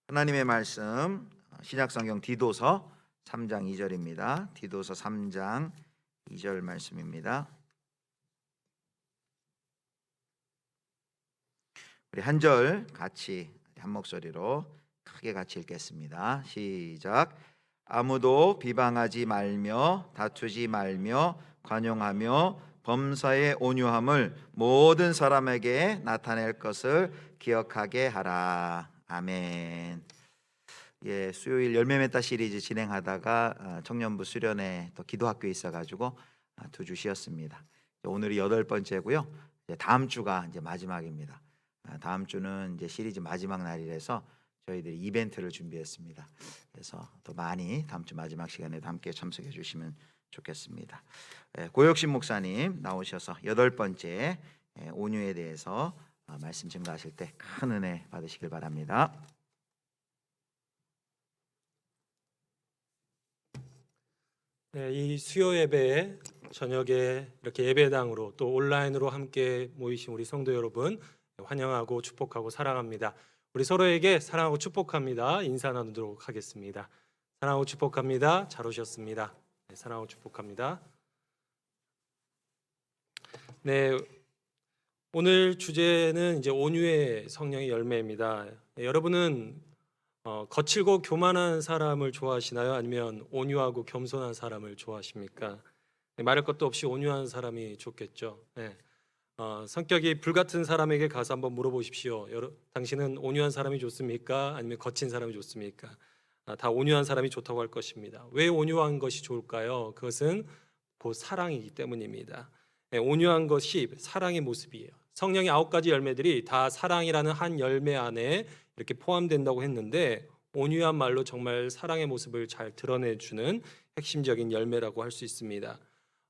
하나님의 말씀 신약성경 디도서 3장 2절입니다. 디도서 3장 2절 말씀입니다. 우리 한 절 같이 한 목소리로 크게 같이 읽겠습니다. 시작. 아무도 비방하지 말며 다투지 말며 관용하며 범사의 온유함을 모든 사람에게 나타낼 것을 기억하게 하라. 아멘. 예, 수요일 열매 맺다 시리즈 진행하다가 청년부 수련회 또 기도학교에 있어가지고 2주 쉬었습니다. 오늘이 8번째고요. 다음 주가 이제 마지막입니다. 다음 주는 이제 시리즈 마지막 날이라서 저희들이 이벤트를 준비했습니다. 그래서 더 많이 다음 주 마지막 시간에도 함께 참석해 주시면 좋겠습니다. 고혁신 목사님 나오셔서 8번째 온유에 대해서 말씀 증거하실 때 큰 은혜 받으시길 바랍니다. 네, 이 수요 예배에 저녁에 이렇게 예배당으로 또 온라인으로 함께 모이신 우리 성도 여러분 환영하고 축복하고 사랑합니다. 우리 서로에게 사랑하고 축복합니다. 인사 나누도록 하겠습니다. 사랑하고 축복합니다. 잘 오셨습니다. 네, 사랑하고 축복합니다. 네, 오늘 주제는 이제 온유의 성령의 열매입니다. 네, 여러분은 거칠고 교만한 사람을 좋아하시나요? 아니면 온유하고 겸손한 사람을 좋아하십니까? 네, 말할 것도 없이 온유한 사람이 좋겠죠. 네. 성격이 불같은 사람에게 가서 한번 물어보십시오. 당신은 온유한 사람이 좋습니까? 아니면 거친 사람이 좋습니까? 다 온유한 사람이 좋다고 할 것입니다. 왜 온유한 것이 좋을까요? 그것은 곧 사랑이기 때문입니다. 네, 온유한 것이 사랑의 모습이에요. 성령의 9가지 열매들이 다 사랑이라는 한 열매 안에 이렇게 포함된다고 했는데 온유한 말로 정말 사랑의 모습을 잘 드러내주는 핵심적인 열매라고 할 수 있습니다.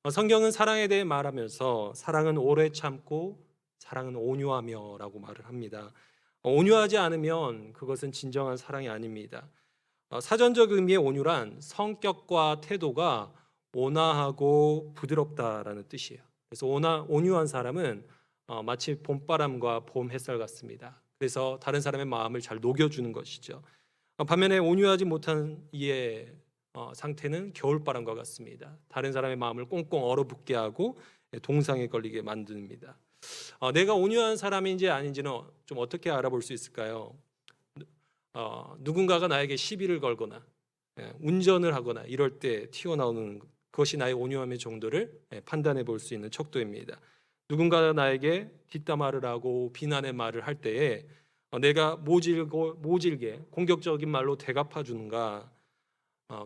성경은 사랑에 대해 말하면서 사랑은 오래 참고 사랑은 온유하며라고 말을 합니다. 온유하지 않으면 그것은 진정한 사랑이 아닙니다. 사전적 의미의 온유란 성격과 태도가 온화하고 부드럽다라는 뜻이에요. 그래서 온유한 사람은 마치 봄바람과 봄 햇살 같습니다. 그래서 다른 사람의 마음을 잘 녹여주는 것이죠. 반면에 온유하지 못한 이의 상태는 겨울바람과 같습니다. 다른 사람의 마음을 꽁꽁 얼어붙게 하고 동상에 걸리게 만듭니다. 내가 온유한 사람인지 아닌지는 좀 어떻게 알아볼 수 있을까요? 누군가가 나에게 시비를 걸거나 운전을 하거나 이럴 때 튀어나오는 그것이 나의 온유함의 정도를 판단해 볼 수 있는 척도입니다. 누군가가 나에게 뒷담화를 하고 비난의 말을 할 때에 내가 모질게 공격적인 말로 대갚아 주는가?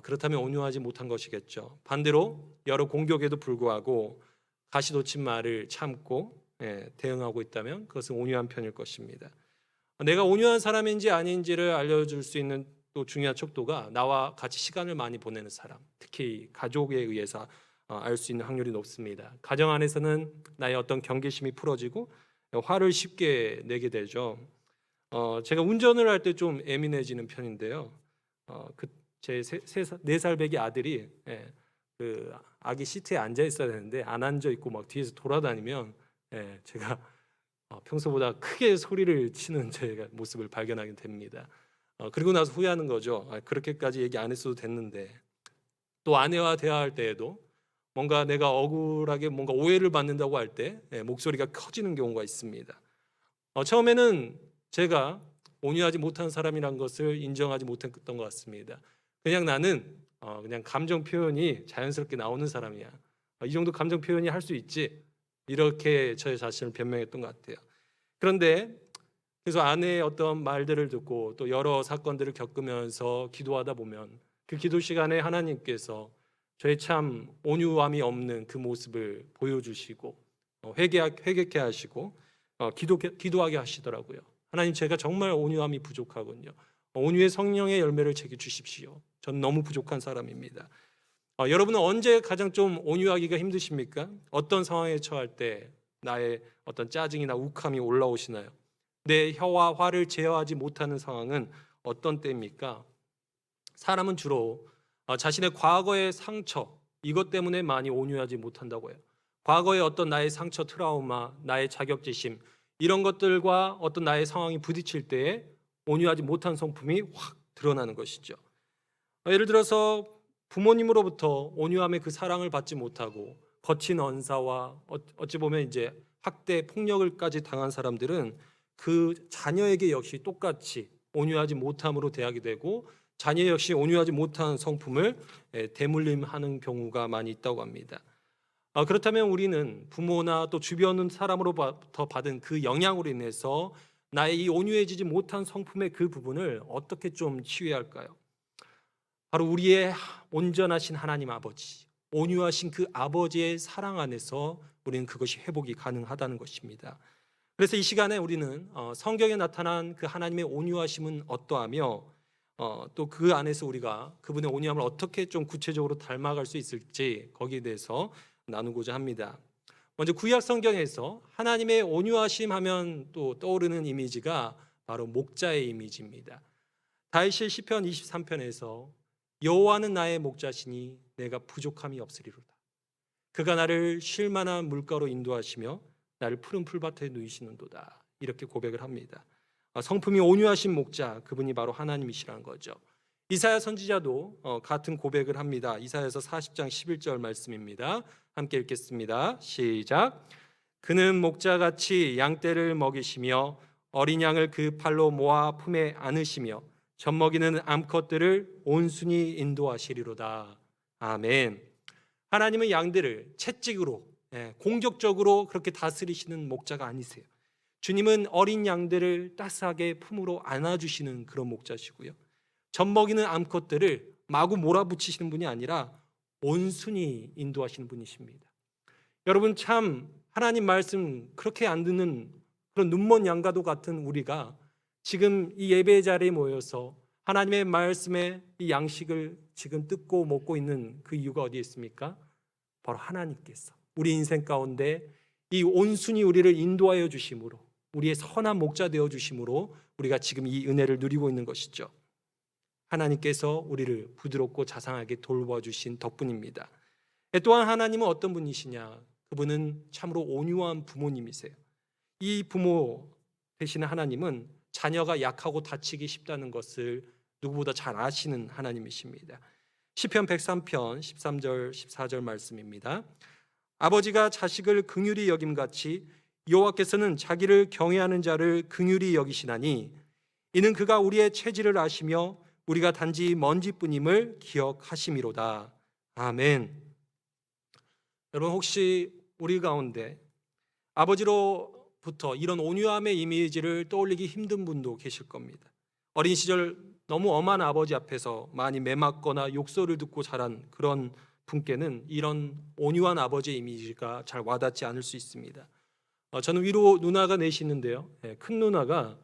그렇다면 온유하지 못한 것이겠죠. 반대로 여러 공격에도 불구하고 가시돋친 말을 참고 대응하고 있다면 그것은 온유한 편일 것입니다. 내가 온유한 사람인지 아닌지를 알려줄 수 있는 또 중요한 척도가 나와 같이 시간을 많이 보내는 사람, 특히 가족에 의해서 알 수 있는 확률이 높습니다. 가정 안에서는 나의 어떤 경계심이 풀어지고 화를 쉽게 내게 되죠. 제가 운전을 할 때 좀 예민해지는 편인데요. 제 4살 배기 아들이 그 아기 시트에 앉아 있어야 되는데 안 앉아 있고 막 뒤에서 돌아다니면 제가 평소보다 크게 소리를 치는 제 모습을 발견하게 됩니다. 그리고 나서 후회하는 거죠. 그렇게까지 얘기 안 했어도 됐는데. 또 아내와 대화할 때에도 뭔가 내가 억울하게 뭔가 오해를 받는다고 할 때 목소리가 커지는 경우가 있습니다. 처음에는 제가 온유하지 못한 사람이란 것을 인정하지 못했던 것 같습니다. 그냥 나는 그냥 감정 표현이 자연스럽게 나오는 사람이야. 이 정도 감정 표현이 할 수 있지. 이렇게 저 자신을 변명했던 것 같아요. 그런데 그래서 아내의 어떤 말들을 듣고 또 여러 사건들을 겪으면서 기도하다 보면 그 기도 시간에 하나님께서 저의 참 온유함이 없는 그 모습을 보여주시고 회개케 하시고 기도하게 하시더라고요. 하나님, 제가 정말 온유함이 부족하군요. 온유의 성령의 열매를 제게 주십시오. 전 너무 부족한 사람입니다. 여러분은 언제 가장 좀 온유하기가 힘드십니까? 어떤 상황에 처할 때 나의 어떤 짜증이나 욱함이 올라오시나요? 내 혀와 화를 제어하지 못하는 상황은 어떤 때입니까? 사람은 주로 자신의 과거의 상처, 이것 때문에 많이 온유하지 못한다고 해요. 과거의 어떤 나의 상처, 트라우마, 나의 자격지심, 이런 것들과 어떤 나의 상황이 부딪힐 때에 온유하지 못한 성품이 확 드러나는 것이죠. 예를 들어서 부모님으로부터 온유함의 그 사랑을 받지 못하고 거친 언사와 어찌 보면 이제 학대 폭력을까지 당한 사람들은 그 자녀에게 역시 똑같이 온유하지 못함으로 대하게 되고 자녀 역시 온유하지 못한 성품을 대물림하는 경우가 많이 있다고 합니다. 그렇다면 우리는 부모나 또 주변 사람으로부터 받은 그 영향으로 인해서 나의 이 온유해지지 못한 성품의 그 부분을 어떻게 좀 치유해야 할까요? 바로 우리의 온전하신 하나님 아버지, 온유하신 그 아버지의 사랑 안에서 우리는 그것이 회복이 가능하다는 것입니다. 그래서 이 시간에 우리는 성경에 나타난 그 하나님의 온유하심은 어떠하며 또 그 안에서 우리가 그분의 온유함을 어떻게 좀 구체적으로 닮아갈 수 있을지 거기에 대해서 나누고자 합니다. 먼저 구약 성경에서 하나님의 온유하심 하면 또 떠오르는 이미지가 바로 목자의 이미지입니다. 다윗이 시편 23편에서 여호와는 나의 목자시니 내가 부족함이 없으리로다. 그가 나를 쉴 만한 물가로 인도하시며 나를 푸른 풀밭에 누이시는도다. 이렇게 고백을 합니다. 성품이 온유하신 목자, 그분이 바로 하나님이시라는 거죠. 이사야 선지자도 같은 고백을 합니다. 이사야서 40장 11절 말씀입니다. 함께 읽겠습니다. 시작. 그는 목자같이 양떼를 먹이시며 어린 양을 그 팔로 모아 품에 안으시며 젖먹이는 암컷들을 온순히 인도하시리로다. 아멘. 하나님은 양들을 채찍으로 공격적으로 그렇게 다스리시는 목자가 아니세요. 주님은 어린 양들을 따스하게 품으로 안아주시는 그런 목자시고요. 젖먹이는 암컷들을 마구 몰아붙이시는 분이 아니라 온순히 인도하시는 분이십니다. 여러분, 참 하나님 말씀 그렇게 안 듣는 그런 눈먼 양과도 같은 우리가 지금 이 예배 자리에 모여서 하나님의 말씀의 이 양식을 지금 뜯고 먹고 있는 그 이유가 어디에 있습니까? 바로 하나님께서 우리 인생 가운데 이 온순히 우리를 인도하여 주심으로, 우리의 선한 목자 되어 주심으로 우리가 지금 이 은혜를 누리고 있는 것이죠. 하나님께서 우리를 부드럽고 자상하게 돌봐주신 덕분입니다. 또한 하나님은 어떤 분이시냐? 그분은 참으로 온유한 부모님이세요. 이 부모 되시는 하나님은 자녀가 약하고 다치기 쉽다는 것을 누구보다 잘 아시는 하나님이십니다. 시편 103편 13절 14절 말씀입니다. 아버지가 자식을 긍휼히 여김같이 여호와께서는 자기를 경외하는 자를 긍휼히 여기시나니 이는 그가 우리의 체질을 아시며 우리가 단지 먼지뿐임을 기억하심이로다. 아멘. 여러분, 혹시 우리 가운데 아버지로부터 이런 온유함의 이미지를 떠올리기 힘든 분도 계실 겁니다. 어린 시절 너무 엄한 아버지 앞에서 많이 매맞거나 욕설을 듣고 자란 그런 분께는 이런 온유한 아버지의 이미지가 잘 와닿지 않을 수 있습니다. 저는 위로 누나가 넷이는데요. 큰 누나가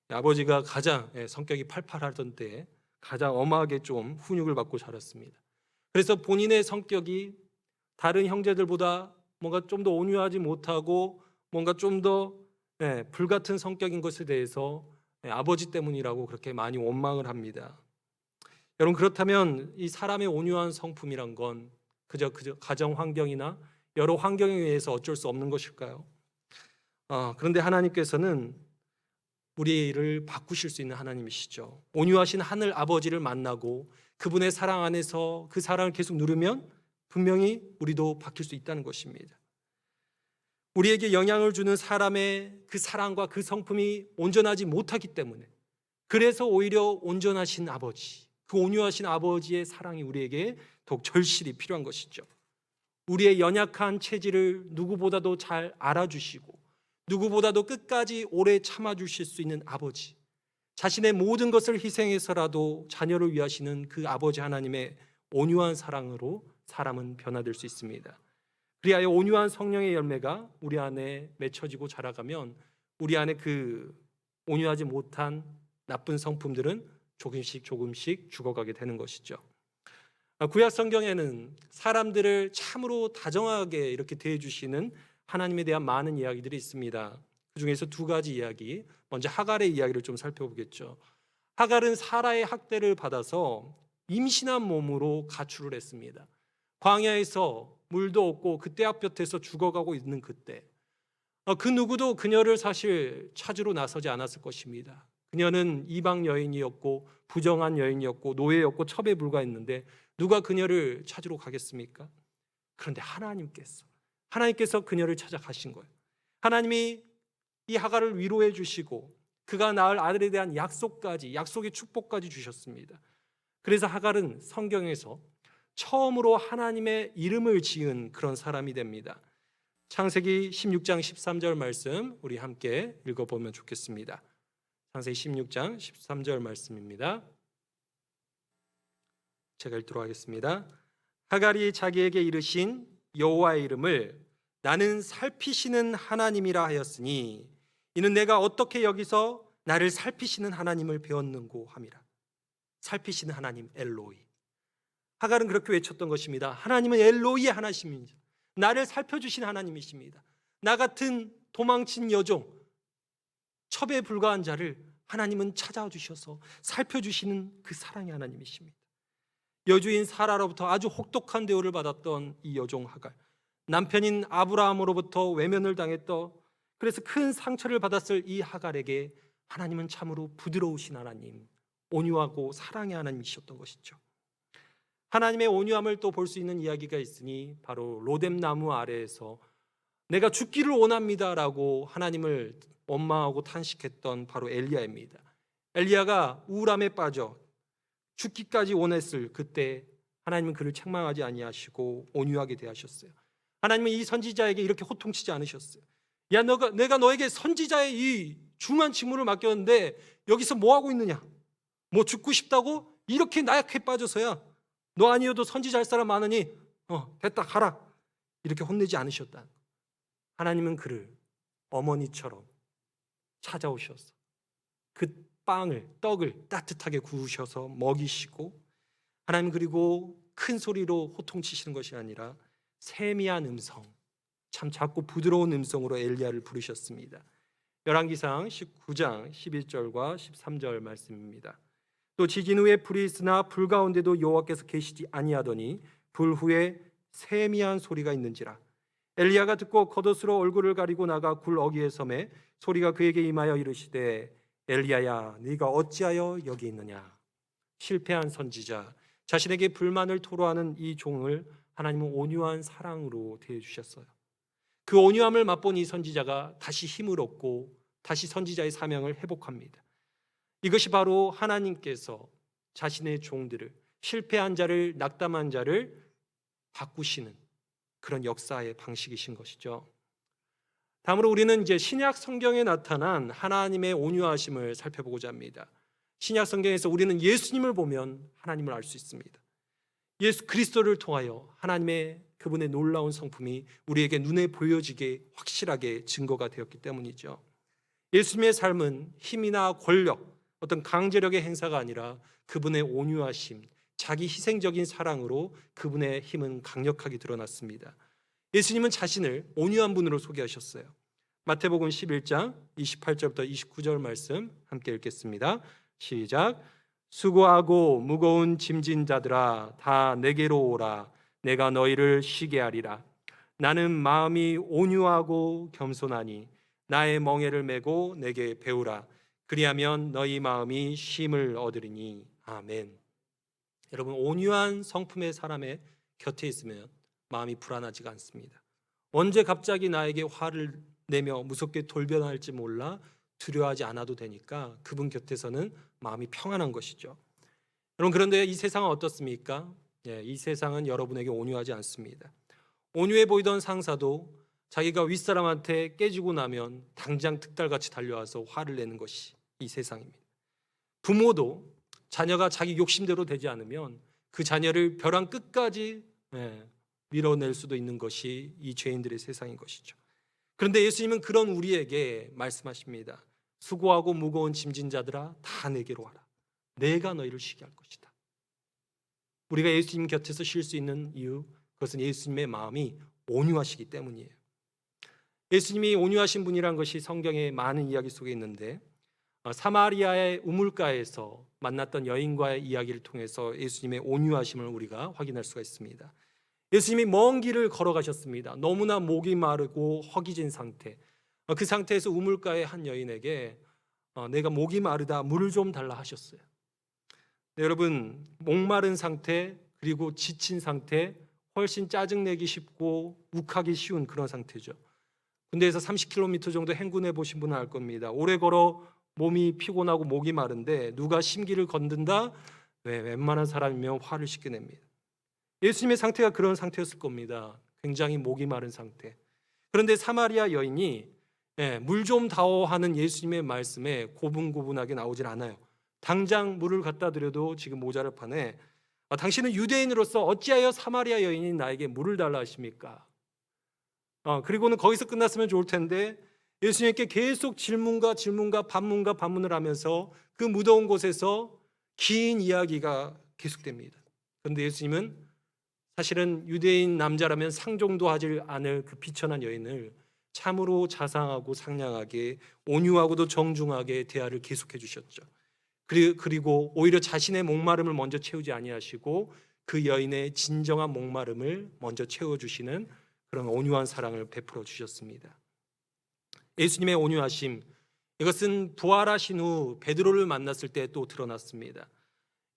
아버지가 가장 성격이 팔팔하던 때에 가장 엄하게 좀 훈육을 받고 자랐습니다. 그래서 본인의 성격이 다른 형제들보다 뭔가 좀 더 온유하지 못하고 뭔가 좀 더 불같은 성격인 것에 대해서 아버지 때문이라고 그렇게 많이 원망을 합니다. 여러분, 그렇다면 이 사람의 온유한 성품이란 건 그저 가정 환경이나 여러 환경에 의해서 어쩔 수 없는 것일까요? 그런데 하나님께서는 우리를 바꾸실 수 있는 하나님이시죠. 온유하신 하늘 아버지를 만나고 그분의 사랑 안에서 그 사랑을 계속 누르면 분명히 우리도 바뀔 수 있다는 것입니다. 우리에게 영향을 주는 사람의 그 사랑과 그 성품이 온전하지 못하기 때문에, 그래서 오히려 온전하신 아버지, 그 온유하신 아버지의 사랑이 우리에게 더욱 절실히 필요한 것이죠. 우리의 연약한 체질을 누구보다도 잘 알아주시고 누구보다도 끝까지 오래 참아주실 수 있는 아버지, 자신의 모든 것을 희생해서라도 자녀를 위하시는 그 아버지 하나님의 온유한 사랑으로 사람은 변화될 수 있습니다. 그리하여 온유한 성령의 열매가 우리 안에 맺혀지고 자라가면 우리 안에 그 온유하지 못한 나쁜 성품들은 조금씩 죽어가게 되는 것이죠. 구약 성경에는 사람들을 참으로 다정하게 이렇게 대해주시는 하나님에 대한 많은 이야기들이 있습니다. 그 중에서 두 가지 이야기, 먼저 하갈의 이야기를 좀 살펴보겠죠. 하갈은 사라의 학대를 받아서 임신한 몸으로 가출을 했습니다. 광야에서 물도 없고 그 떼약볕에서 죽어가고 있는 그때 그 누구도 그녀를 사실 찾으러 나서지 않았을 것입니다. 그녀는 이방 여인이었고 부정한 여인이었고 노예였고 첩에 불과했는데 누가 그녀를 찾으러 가겠습니까? 그런데 하나님께서 그녀를 찾아가신 거예요. 하나님이 이 하갈을 위로해 주시고 그가 낳을 아들에 대한 약속의 축복까지 주셨습니다. 그래서 하갈은 성경에서 처음으로 하나님의 이름을 지은 그런 사람이 됩니다. 창세기 16장 13절 말씀 우리 함께 읽어보면 좋겠습니다. 창세기 16장 13절 말씀입니다. 제가 읽도록 하겠습니다. 하갈이 자기에게 이르신 여호와의 이름을 나는 살피시는 하나님이라 하였으니 이는 내가 어떻게 여기서 나를 살피시는 하나님을 배웠는고 함이라. 살피시는 하나님 엘로이. 하갈은 그렇게 외쳤던 것입니다. 하나님은 엘로이의 하나님입니다. 나를 살펴주신 하나님이십니다. 나 같은 도망친 여종, 첩에 불과한 자를 하나님은 찾아주셔서 살펴주시는 그 사랑의 하나님이십니다. 여주인 사라로부터 아주 혹독한 대우를 받았던 이 여종 하갈, 남편인 아브라함으로부터 외면을 당했던, 그래서 큰 상처를 받았을 이 하갈에게 하나님은 참으로 부드러우신 하나님, 온유하고 사랑의 하나님이셨던 것이죠. 하나님의 온유함을 또 볼 수 있는 이야기가 있으니 바로 로뎀나무 아래에서 내가 죽기를 원합니다라고 하나님을 원망하고 탄식했던 바로 엘리야입니다. 엘리야가 우울함에 빠져 죽기까지 원했을 그때 하나님은 그를 책망하지 아니하시고 온유하게 대하셨어요. 하나님은 이 선지자에게 이렇게 호통치지 않으셨어요. 야, 내가 너에게 선지자의 이 중한 직무를 맡겼는데 여기서 뭐 하고 있느냐? 뭐 죽고 싶다고? 이렇게 나약해 빠져서야 너 아니어도 선지자 할 사람 많으니 됐다 가라, 이렇게 혼내지 않으셨다. 하나님은 그를 어머니처럼 찾아오셔서 그 떡을 따뜻하게 구우셔서 먹이시고, 하나님 그리고 큰 소리로 호통치시는 것이 아니라 세미한 음성, 참 작고 부드러운 음성으로 엘리야를 부르셨습니다. 열왕기상 19장 11절과 13절 말씀입니다. 또 지진 후에 불이 있으나 불 가운데도 여호와께서 계시지 아니하더니 불 후에 세미한 소리가 있는지라. 엘리야가 듣고 겉옷으로 얼굴을 가리고 나가 굴 어귀에 섬에 소리가 그에게 임하여 이르시되 엘리야야 네가 어찌하여 여기 있느냐. 실패한 선지자, 자신에게 불만을 토로하는 이 종을 하나님은 온유한 사랑으로 대해주셨어요. 그 온유함을 맛본 이 선지자가 다시 힘을 얻고 다시 선지자의 사명을 회복합니다. 이것이 바로 하나님께서 자신의 종들을, 실패한 자를, 낙담한 자를 바꾸시는 그런 역사의 방식이신 것이죠. 다음으로 우리는 이제 신약 성경에 나타난 하나님의 온유하심을 살펴보고자 합니다. 신약 성경에서 우리는 예수님을 보면 하나님을 알 수 있습니다. 예수 그리스도를 통하여 하나님의 그분의 놀라운 성품이 우리에게 눈에 보여지게 확실하게 증거가 되었기 때문이죠. 예수님의 삶은 힘이나 권력, 어떤 강제력의 행사가 아니라 그분의 온유하심, 자기 희생적인 사랑으로 그분의 힘은 강력하게 드러났습니다. 예수님은 자신을 온유한 분으로 소개하셨어요. 마태복음 11장 28절부터 29절 말씀 함께 읽겠습니다. 시작. 수고하고 무거운 짐진 자들아 다 내게로 오라. 내가 너희를 쉬게 하리라. 나는 마음이 온유하고 겸손하니 나의 멍에를 메고 내게 배우라. 그리하면 너희 마음이 쉼을 얻으리니. 아멘. 여러분, 온유한 성품의 사람의 곁에 있으면 마음이 불안하지가 않습니다. 언제 갑자기 나에게 화를 내며 무섭게 돌변할지 몰라 두려워하지 않아도 되니까 그분 곁에서는 마음이 평안한 것이죠. 여러분, 그런데 이 세상은 어떻습니까? 이 세상은 여러분에게 온유하지 않습니다. 온유해 보이던 상사도 자기가 윗사람한테 깨지고 나면 당장 득달같이 달려와서 화를 내는 것이 이 세상입니다. 부모도 자녀가 자기 욕심대로 되지 않으면 그 자녀를 벼랑 끝까지 밀어낼 수도 있는 것이 이 죄인들의 세상인 것이죠. 그런데 예수님은 그런 우리에게 말씀하십니다. 수고하고 무거운 짐진 자들아 다 내게로 와라. 내가 너희를 쉬게 할 것이다. 우리가 예수님 곁에서 쉴 수 있는 이유, 그것은 예수님의 마음이 온유하시기 때문이에요. 예수님이 온유하신 분이란 것이 성경의 많은 이야기 속에 있는데, 사마리아의 우물가에서 만났던 여인과의 이야기를 통해서 예수님의 온유하심을 우리가 확인할 수가 있습니다. 예수님이 먼 길을 걸어가셨습니다. 너무나 목이 마르고 허기진 상태. 그 상태에서 우물가의 한 여인에게 내가 목이 마르다 물을 좀 달라 하셨어요. 네, 여러분, 목마른 상태 그리고 지친 상태, 훨씬 짜증내기 쉽고 욱하기 쉬운 그런 상태죠. 군대에서 30km 정도 행군해 보신 분은 알 겁니다. 오래 걸어 몸이 피곤하고 목이 마른데 누가 심기를 건든다? 웬만한 사람이면 화를 쉽게 냅니다. 예수님의 상태가 그런 상태였을 겁니다. 굉장히 목이 마른 상태. 그런데 사마리아 여인이 물 좀 다오 하는 예수님의 말씀에 고분고분하게 나오질 않아요. 당장 물을 갖다 드려도 지금 모자랄 판에 당신은 유대인으로서 어찌하여 사마리아 여인이 나에게 물을 달라 하십니까? 그리고는 거기서 끝났으면 좋을 텐데 예수님께 계속 질문과 반문을 하면서 그 무더운 곳에서 긴 이야기가 계속됩니다. 그런데 예수님은 사실은 유대인 남자라면 상종도 하지 않을 그 비천한 여인을 참으로 자상하고 상냥하게 온유하고도 정중하게 대화를 계속해 주셨죠. 그리고 오히려 자신의 목마름을 먼저 채우지 아니하시고 그 여인의 진정한 목마름을 먼저 채워주시는 그런 온유한 사랑을 베풀어 주셨습니다. 예수님의 온유하심, 이것은 부활하신 후 베드로를 만났을 때 또 드러났습니다.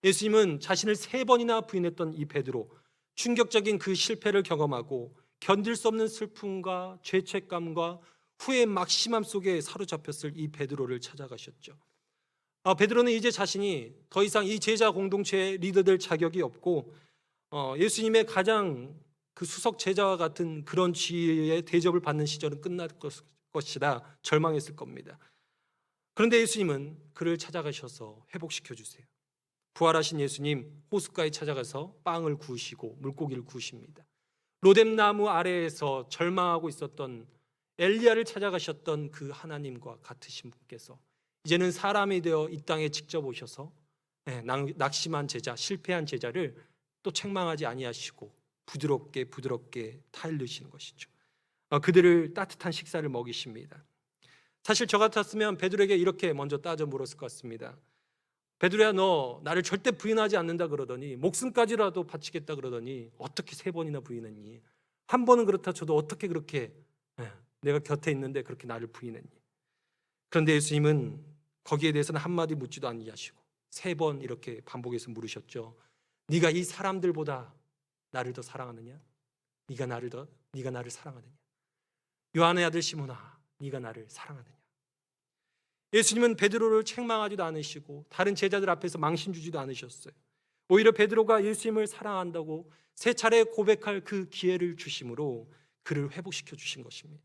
예수님은 자신을 3번이나 부인했던 이 베드로, 충격적인 그 실패를 경험하고 견딜 수 없는 슬픔과 죄책감과 후회의 막심함 속에 사로잡혔을 이 베드로를 찾아가셨죠. 베드로는 이제 자신이 더 이상 이 제자 공동체의 리더 될 자격이 없고 예수님의 가장 그 수석 제자와 같은 그런 지위의 대접을 받는 시절은 끝날 것이다 절망했을 겁니다. 그런데 예수님은 그를 찾아가셔서 회복시켜 주세요. 부활하신 예수님 호숫가에 찾아가서 빵을 구우시고 물고기를 구우십니다. 로뎀나무 아래에서 절망하고 있었던 엘리야를 찾아가셨던 그 하나님과 같으신 분께서 이제는 사람이 되어 이 땅에 직접 오셔서 낙심한 제자, 실패한 제자를 또 책망하지 아니하시고 부드럽게 타일르시는 것이죠. 그들을 따뜻한 식사를 먹이십니다. 사실 저 같았으면 베드로에게 이렇게 먼저 따져 물었을 것 같습니다. 베드로야, 너 나를 절대 부인하지 않는다 그러더니 목숨까지라도 바치겠다 그러더니 어떻게 3번이나 부인했니? 한 번은 그렇다 쳐도 어떻게 그렇게 내가 곁에 있는데 그렇게 나를 부인했니? 그런데 예수님은 거기에 대해서는 한마디 묻지도 아니하시고 3번 이렇게 반복해서 물으셨죠. 네가 이 사람들보다 나를 더 사랑하느냐? 네가 나를 사랑하느냐? 요한의 아들 시몬아, 네가 나를 사랑하느냐? 예수님은 베드로를 책망하지도 않으시고 다른 제자들 앞에서 망신 주지도 않으셨어요. 오히려 베드로가 예수님을 사랑한다고 3차례 고백할 그 기회를 주심으로 그를 회복시켜 주신 것입니다.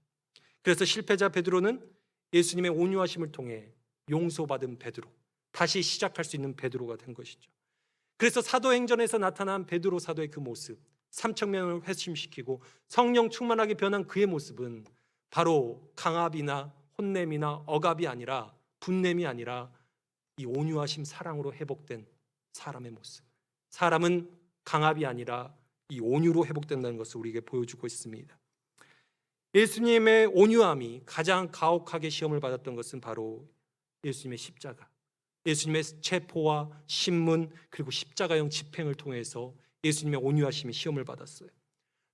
그래서 실패자 베드로는 예수님의 온유하심을 통해 용서받은 베드로, 다시 시작할 수 있는 베드로가 된 것이죠. 그래서 사도행전에서 나타난 베드로 사도의 그 모습, 3,000명을 회심시키고 성령 충만하게 변한 그의 모습은 바로 강압이나 혼냄이나 억압이 아니라 분냄이 아니라 이 온유하심 사랑으로 회복된 사람의 모습. 사람은 강압이 아니라 이 온유로 회복된다는 것을 우리에게 보여주고 있습니다. 예수님의 온유함이 가장 가혹하게 시험을 받았던 것은 바로 예수님의 십자가, 예수님의 체포와 신문 그리고 십자가형 집행을 통해서 예수님의 온유하심이 시험을 받았어요.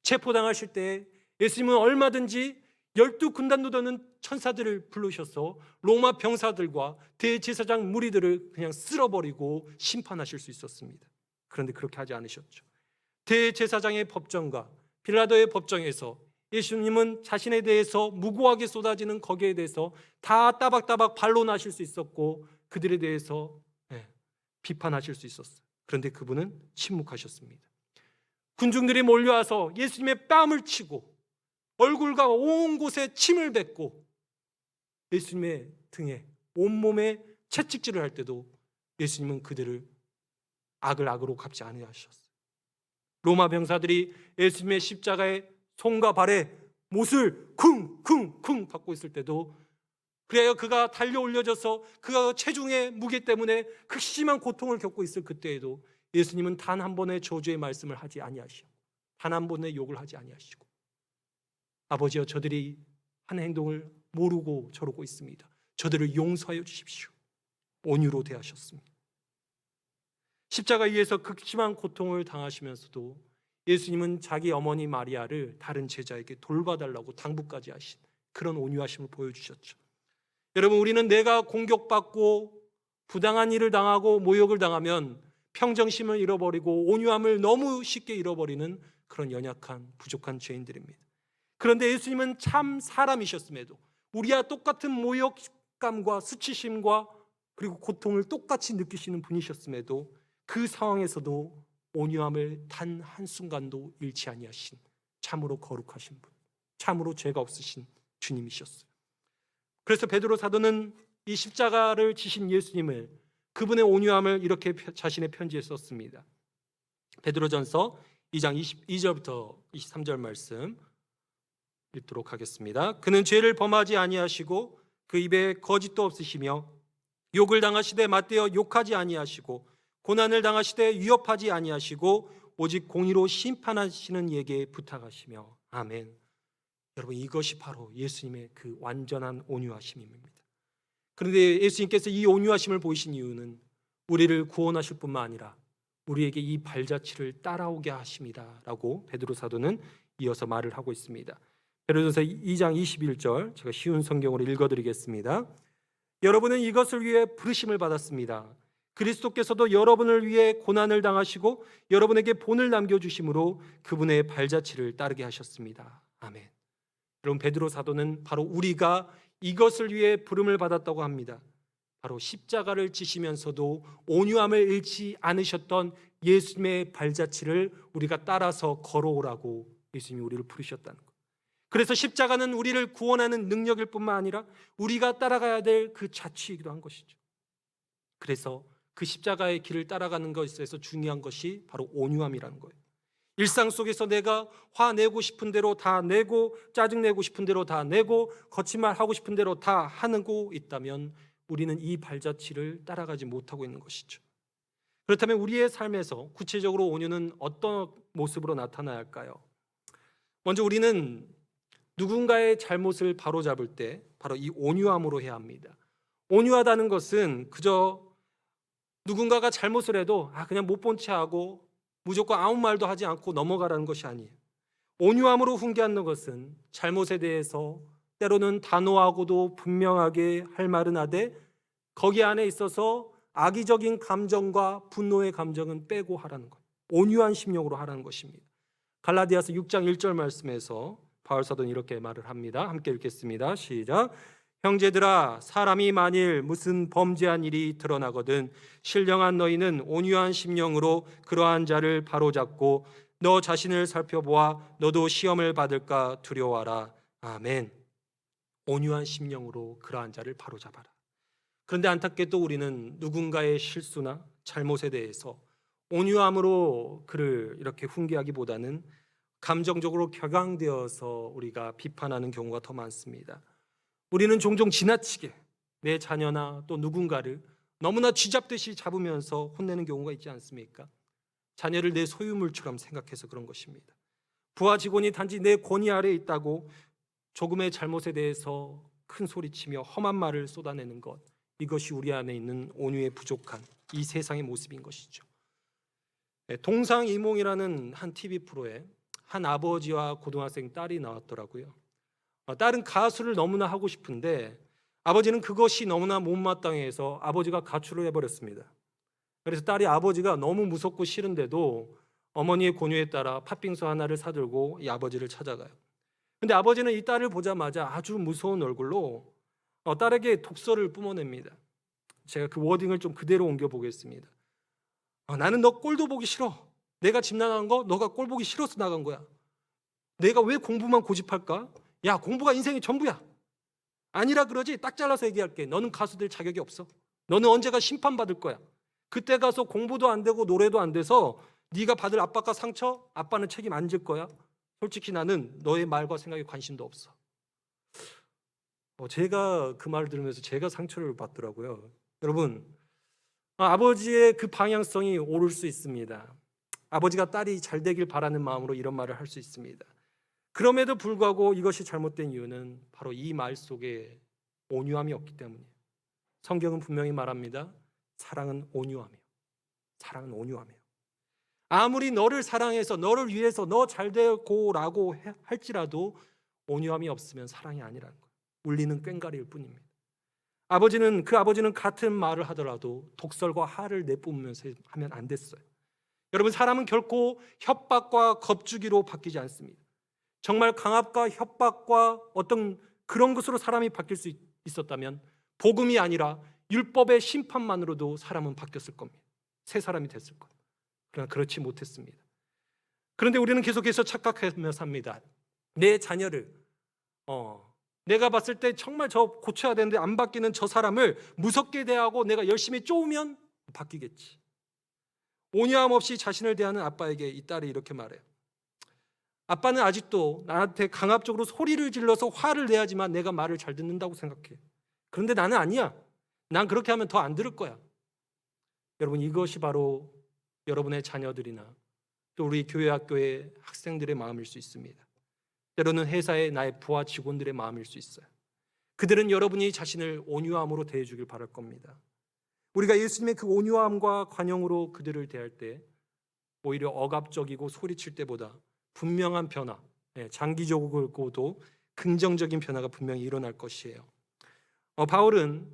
체포당하실 때 예수님은 얼마든지 12군단도 되는 천사들을 부르셔서 로마 병사들과 대제사장 무리들을 그냥 쓸어버리고 심판하실 수 있었습니다. 그런데 그렇게 하지 않으셨죠. 대제사장의 법정과 빌라도의 법정에서 예수님은 자신에 대해서 무고하게 쏟아지는 거기에 대해서 다 따박따박 반론하실 수 있었고 그들에 대해서 비판하실 수 있었어요. 그런데 그분은 침묵하셨습니다. 군중들이 몰려와서 예수님의 뺨을 치고 얼굴과 온 곳에 침을 뱉고 예수님의 등에 온몸에 채찍질을 할 때도 예수님은 그들을 악을 악으로 갚지 아니하셨어요. 로마 병사들이 예수님의 십자가에 손과 발에 못을 쿵쿵쿵 받고 있을 때도 그래야 그가 달려 올려져서 그가 체중의 무게 때문에 극심한 고통을 겪고 있을 그때에도 예수님은 단 한 번의 저주의 말씀을 하지 아니하시고 단 한 번의 욕을 하지 아니하시고 아버지여 저들이 한 행동을 모르고 저러고 있습니다. 저들을 용서하여 주십시오. 온유로 대하셨습니다. 십자가 위에서 극심한 고통을 당하시면서도 예수님은 자기 어머니 마리아를 다른 제자에게 돌봐달라고 당부까지 하신 그런 온유하심을 보여주셨죠. 여러분, 우리는 내가 공격받고 부당한 일을 당하고 모욕을 당하면 평정심을 잃어버리고 온유함을 너무 쉽게 잃어버리는 그런 연약한 부족한 죄인들입니다. 그런데 예수님은 참 사람이셨음에도 우리와 똑같은 모욕감과 수치심과 그리고 고통을 똑같이 느끼시는 분이셨음에도 그 상황에서도 온유함을 단 한순간도 잃지 아니하신 참으로 거룩하신 분, 참으로 죄가 없으신 주님이셨어요. 그래서 베드로 사도는 이 십자가를 지신 예수님을, 그분의 온유함을 이렇게 자신의 편지에 썼습니다. 베드로전서 2장 22절부터 23절 말씀 읽도록 하겠습니다. 그는 죄를 범하지 아니하시고 그 입에 거짓도 없으시며 욕을 당하시되 맞대어 욕하지 아니하시고 고난을 당하시되 위협하지 아니하시고 오직 공의로 심판하시는 이에게 부탁하시며. 아멘. 여러분, 이것이 바로 예수님의 그 완전한 온유하심입니다. 그런데 예수님께서 이 온유하심을 보이신 이유는 우리를 구원하실 뿐만 아니라 우리에게 이 발자취를 따라오게 하십니다 라고 베드로 사도는 이어서 말을 하고 있습니다. 베드로전서 2장 21절 제가 쉬운 성경으로 읽어드리겠습니다. 여러분은 이것을 위해 부르심을 받았습니다. 그리스도께서도 여러분을 위해 고난을 당하시고 여러분에게 본을 남겨주심으로 그분의 발자취를 따르게 하셨습니다. 아멘. 여러분, 베드로 사도는 바로 우리가 이것을 위해 부름을 받았다고 합니다. 바로 십자가를 지시면서도 온유함을 잃지 않으셨던 예수님의 발자취를 우리가 따라서 걸어오라고 예수님이 우리를 부르셨다는 것. 그래서 십자가는 우리를 구원하는 능력일 뿐만 아니라 우리가 따라가야 될 그 자취이기도 한 것이죠. 그래서 그 십자가의 길을 따라가는 것에서 중요한 것이 바로 온유함이라는 거예요. 일상 속에서 내가 화내고 싶은 대로 다 내고 짜증내고 싶은 대로 다 내고 거짓말 하고 싶은 대로 다 하고 있다면 우리는 이 발자취를 따라가지 못하고 있는 것이죠. 그렇다면 우리의 삶에서 구체적으로 온유는 어떤 모습으로 나타나야 할까요? 먼저 우리는 누군가의 잘못을 바로잡을 때 바로 이 온유함으로 해야 합니다. 온유하다는 것은 그저 누군가가 잘못을 해도 그냥 못 본 채 하고 무조건 아무 말도 하지 않고 넘어가라는 것이 아니에요. 온유함으로 훈계하는 것은 잘못에 대해서 때로는 단호하고도 분명하게 할 말은 하되 거기 안에 있어서 악의적인 감정과 분노의 감정은 빼고 하라는 것, 온유한 심령으로 하라는 것입니다. 갈라디아서 6장 1절 말씀에서 바울 사도는 이렇게 말을 합니다. 함께 읽겠습니다. 시작. 형제들아, 사람이 만일 무슨 범죄한 일이 드러나거든 신령한 너희는 온유한 심령으로 그러한 자를 바로잡고 너 자신을 살펴보아 너도 시험을 받을까 두려워하라. 아멘. 온유한 심령으로 그러한 자를 바로잡아라. 그런데 안타깝게도 우리는 누군가의 실수나 잘못에 대해서 온유함으로 그를 이렇게 훈계하기보다는 감정적으로 격앙되어서 우리가 비판하는 경우가 더 많습니다. 우리는 종종 지나치게 내 자녀나 또 누군가를 너무나 쥐잡듯이 잡으면서 혼내는 경우가 있지 않습니까? 자녀를 내 소유물처럼 생각해서 그런 것입니다. 부하 직원이 단지 내 권위 아래에 있다고 조금의 잘못에 대해서 큰 소리치며 험한 말을 쏟아내는 것, 이것이 우리 안에 있는 온유의 부족한 이 세상의 모습인 것이죠. 동상이몽이라는 한 TV 프로에 한 아버지와 고등학생 딸이 나왔더라고요. 딸은 가수를 너무나 하고 싶은데 아버지는 그것이 너무나 못마땅해서 아버지가 가출을 해버렸습니다. 그래서 딸이 아버지가 너무 무섭고 싫은데도 어머니의 권유에 따라 팥빙수 하나를 사들고 이 아버지를 찾아가요. 근데 아버지는 이 딸을 보자마자 아주 무서운 얼굴로 딸에게 독서를 뿜어냅니다. 제가 그 워딩을 좀 그대로 옮겨보겠습니다. 나는 너 꼴도 보기 싫어. 내가 집 나간 거 너가 꼴 보기 싫어서 나간 거야. 내가 왜 공부만 고집할까? 야, 공부가 인생의 전부야. 아니라 그러지. 딱 잘라서 얘기할게. 너는 가수 될 자격이 없어. 너는 언제가 심판받을 거야. 그때 가서 공부도 안 되고 노래도 안 돼서 네가 받을 압박과 상처, 아빠는 책임 안 질 거야. 솔직히 나는 너의 말과 생각에 관심도 없어. 제가 그 말을 들으면서 제가 상처를 받더라고요. 여러분, 아버지의 그 방향성이 옳을 수 있습니다. 아버지가 딸이 잘 되길 바라는 마음으로 이런 말을 할 수 있습니다. 그럼에도 불구하고 이것이 잘못된 이유는 바로 이 말 속에 온유함이 없기 때문이에요. 성경은 분명히 말합니다. 사랑은 온유함이에요. 사랑은 온유함이에요. 아무리 너를 사랑해서 너를 위해서 너 잘 되고라고 할지라도 온유함이 없으면 사랑이 아니라는 거예요. 울리는 꽹과리일 뿐입니다. 그 아버지는 같은 말을 하더라도 독설과 화를 내뿜으면서 하면 안 됐어요. 여러분, 사람은 결코 협박과 겁주기로 바뀌지 않습니다. 정말 강압과 협박과 어떤 그런 것으로 사람이 바뀔 수 있었다면 복음이 아니라 율법의 심판만으로도 사람은 바뀌었을 겁니다. 새 사람이 됐을 겁니다. 그러나 그렇지 못했습니다. 그런데 우리는 계속해서 착각하며 삽니다. 내 자녀를 내가 봤을 때 정말 저 고쳐야 되는데 안 바뀌는 저 사람을 무섭게 대하고 내가 열심히 쪼으면 바뀌겠지. 온유함 없이 자신을 대하는 아빠에게 이 딸이 이렇게 말해요. 아빠는 아직도 나한테 강압적으로 소리를 질러서 화를 내야지만 내가 말을 잘 듣는다고 생각해. 그런데 나는 아니야. 난 그렇게 하면 더 안 들을 거야. 여러분, 이것이 바로 여러분의 자녀들이나 또 우리 교회 학교의 학생들의 마음일 수 있습니다. 때로는 회사의 나의 부하 직원들의 마음일 수 있어요. 그들은 여러분이 자신을 온유함으로 대해주길 바랄 겁니다. 우리가 예수님의 그 온유함과 관용으로 그들을 대할 때 오히려 억압적이고 소리칠 때보다 분명한 변화, 장기적으로도 긍정적인 변화가 분명히 일어날 것이에요. 바울은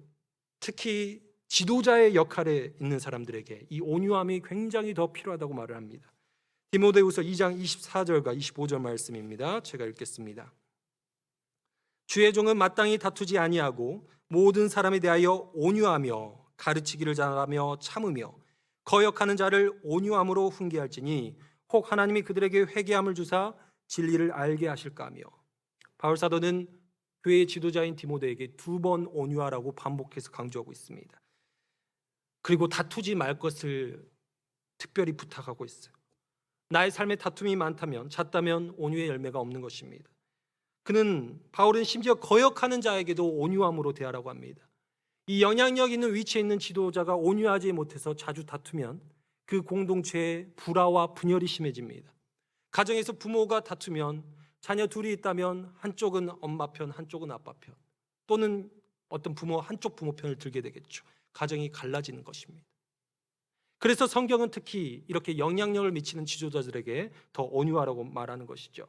특히 지도자의 역할에 있는 사람들에게 이 온유함이 굉장히 더 필요하다고 말을 합니다. 디모데후서 2장 24절과 25절 말씀입니다. 제가 읽겠습니다. 주의 종은 마땅히 다투지 아니하고 모든 사람에 대하여 온유하며 가르치기를 잘하며 참으며 거역하는 자를 온유함으로 훈계할지니 혹 하나님이 그들에게 회개함을 주사 진리를 알게 하실까 하며. 바울 사도는 교회의 지도자인 디모데에게 2번 온유하라고 반복해서 강조하고 있습니다. 그리고 다투지 말 것을 특별히 부탁하고 있어요. 나의 삶에 다툼이 많다면, 잦다면 온유의 열매가 없는 것입니다. 바울은 심지어 거역하는 자에게도 온유함으로 대하라고 합니다. 이 영향력 있는 위치에 있는 지도자가 온유하지 못해서 자주 다투면 그 공동체의 불화와 분열이 심해집니다. 가정에서 부모가 다투면 자녀 둘이 있다면 한쪽은 엄마 편, 한쪽은 아빠 편, 또는 어떤 한쪽 부모 편을 들게 되겠죠. 가정이 갈라지는 것입니다. 그래서 성경은 특히 이렇게 영향력을 미치는 지도자들에게 더 온유하라고 말하는 것이죠.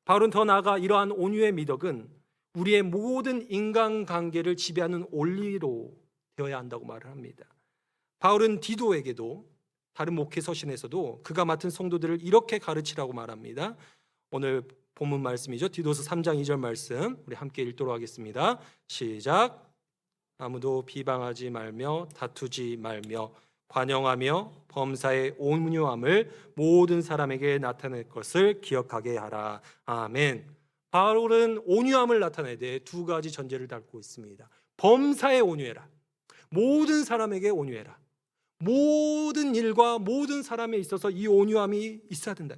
바울은 더 나아가 이러한 온유의 미덕은 우리의 모든 인간관계를 지배하는 원리로 되어야 한다고 말을 합니다. 바울은 디도에게도 다른 목회 서신에서도 그가 맡은 성도들을 이렇게 가르치라고 말합니다. 오늘 본문 말씀이죠. 디도서 3장 2절 말씀 우리 함께 읽도록 하겠습니다. 시작. 아무도 비방하지 말며 다투지 말며 관용하며 범사의 온유함을 모든 사람에게 나타낼 것을 기억하게 하라. 아멘. 바울은 온유함을 나타내야 돼 2가지 전제를 담고 있습니다. 범사에 온유해라. 모든 사람에게 온유해라. 모든 일과 모든 사람에 있어서 이 온유함이 있어야 된다.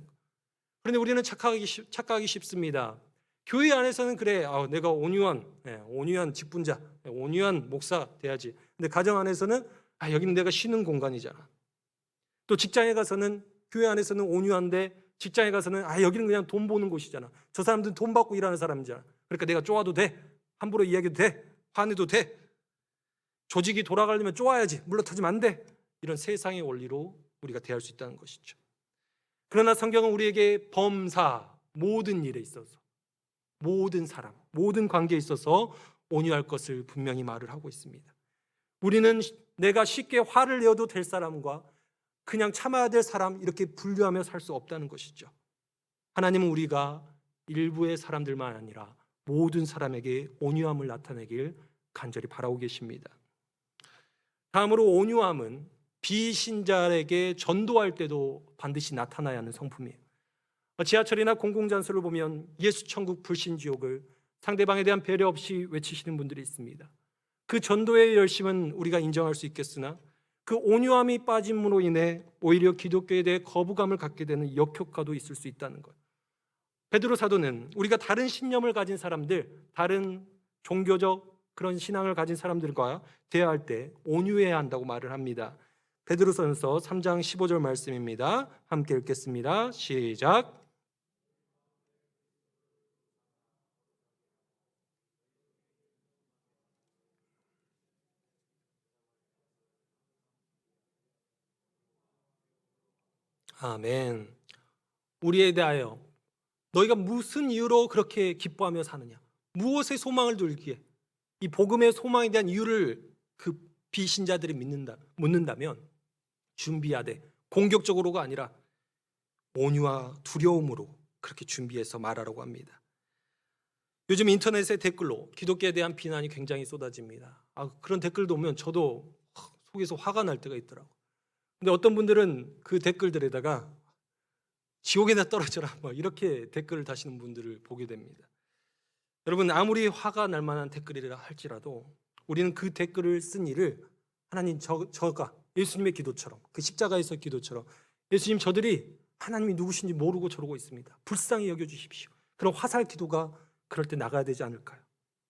그런데 우리는 착각하기 쉽습니다. 교회 안에서는 그래, 내가 온유한 직분자, 온유한 목사 돼야지. 근데 가정 안에서는 여기는 내가 쉬는 공간이잖아. 또 직장에 가서는 교회 안에서는 온유한데 직장에 가서는 여기는 그냥 돈 버는 곳이잖아. 저 사람들은 돈 받고 일하는 사람이잖아. 그러니까 내가 쪼아도 돼. 함부로 이야기해도 돼. 화내도 돼. 조직이 돌아가려면 쪼아야지. 물러터지면 안 돼. 이런 세상의 원리로 우리가 대할 수 있다는 것이죠. 그러나 성경은 우리에게 범사, 모든 일에 있어서, 모든 사람, 모든 관계에 있어서 온유할 것을 분명히 말을 하고 있습니다. 우리는 내가 쉽게 화를 내어도 될 사람과 그냥 참아야 될 사람 이렇게 분류하며 살 수 없다는 것이죠. 하나님은 우리가 일부의 사람들만 아니라 모든 사람에게 온유함을 나타내길 간절히 바라고 계십니다. 다음으로 온유함은 비신자에게 전도할 때도 반드시 나타나야 하는 성품이에요. 지하철이나 공공장소를 보면 예수 천국 불신 지옥을 상대방에 대한 배려 없이 외치시는 분들이 있습니다. 그 전도의 열심은 우리가 인정할 수 있겠으나 그 온유함이 빠짐으로 인해 오히려 기독교에 대해 거부감을 갖게 되는 역효과도 있을 수 있다는 것. 베드로 사도는 우리가 다른 신념을 가진 사람들, 다른 종교적 그런 신앙을 가진 사람들과 대화할 때 온유해야 한다고 말을 합니다. 베드로전서 3장 15절 말씀입니다. 함께 읽겠습니다. 시작. 아멘. 우리에 대하여 너희가 무슨 이유로 그렇게 기뻐하며 사느냐? 무엇에 소망을 둘기에? 이 복음의 소망에 대한 이유를 그 비신자들이 묻는다면 준비하되 공격적으로가 아니라 온유와 두려움으로 그렇게 준비해서 말하라고 합니다. 요즘 인터넷의 댓글로 기독교에 대한 비난이 굉장히 쏟아집니다. 그런 댓글도 오면 저도 속에서 화가 날 때가 있더라고요. 근데 어떤 분들은 그 댓글들에다가 지옥에다 떨어져라 이렇게 댓글을 다시는 분들을 보게 됩니다. 여러분, 아무리 화가 날 만한 댓글이라 할지라도 우리는 그 댓글을 쓴 일을 하나님, 저가 예수님의 기도처럼, 그 십자가에서 기도처럼, 예수님, 저들이 하나님이 누구신지 모르고 저러고 있습니다, 불쌍히 여겨주십시오, 그런 화살 기도가 그럴 때 나가야 되지 않을까요?